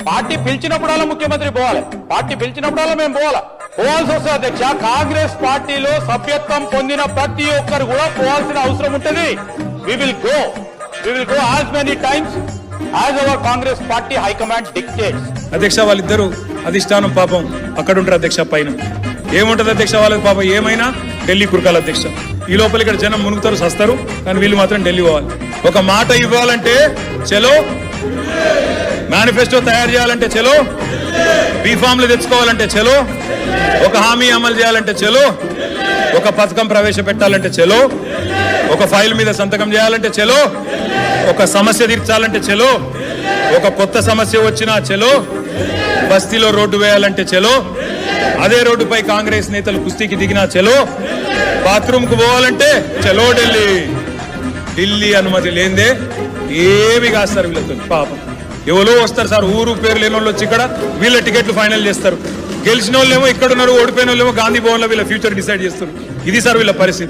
Party పిలిచినప్పుడల్లా ముఖ్యమంత్రి పోవాలి, party పిలిచినప్పుడల్లా మేము పోవాల్సి వస్తుంది అధ్యక్ష. కాంగ్రెస్ పార్టీలో సభ్యత్వం పొందిన ప్రతి ఒక్కరు కూడా పోవాల్సిన అవసరం ఉంటుంది. We will go as many times as our Congress party high command dictates. అధ్యక్ష వాళ్ళిద్దరు అధిష్టానం పాపం అక్కడ ఉంటారు అధ్యక్ష. పైన ఏముంటది అధ్యక్ష వాళ్ళకి పాపం ఏమైనా ఢిల్లీ కురకాలి అధ్యక్ష. ఈ లోపల ఇక్కడ జనం మునుగుతారు సస్తారు, కానీ వీళ్ళు మాత్రం ఢిల్లీ పోవాలి. ఒక మాట ఇవ్వాలంటే చలో, మేనిఫెస్టో తయారు చేయాలంటే చలో, బీఫామ్లు తెచ్చుకోవాలంటే చలో, ఒక హామీ అమలు చేయాలంటే చలో, ఒక పథకం ప్రవేశపెట్టాలంటే చలో, ఒక ఫైల్ మీద సంతకం చేయాలంటే చలో, ఒక సమస్య తీర్చాలంటే చలో, ఒక కొత్త సమస్య వచ్చినా చలో, బస్తీలో రోడ్డు వేయాలంటే చలో, అదే రోడ్డుపై కాంగ్రెస్ నేతలు కుస్తీకి దిగినా చలో, బాత్రూమ్ కు పోవాలంటే చలో ఢిల్లీ అనుమతి లేదే ఏమి కాస్తారు వీళ్ళతో. పాపం ఎవరో వస్తారు సార్, ఊరు పేరు లేని వాళ్ళు వచ్చి ఇక్కడ వీళ్ళ టికెట్లు ఫైనల్ చేస్తారు. గెలిచిన వాళ్ళేమో ఇక్కడ ఉన్నారు, ఓడిపోయిన వాళ్ళేమో గాంధీ భవన్ లో వీళ్ళ ఫ్యూచర్ డిసైడ్ చేస్తారు. ఇది సార్ వీళ్ళ పరిస్థితి.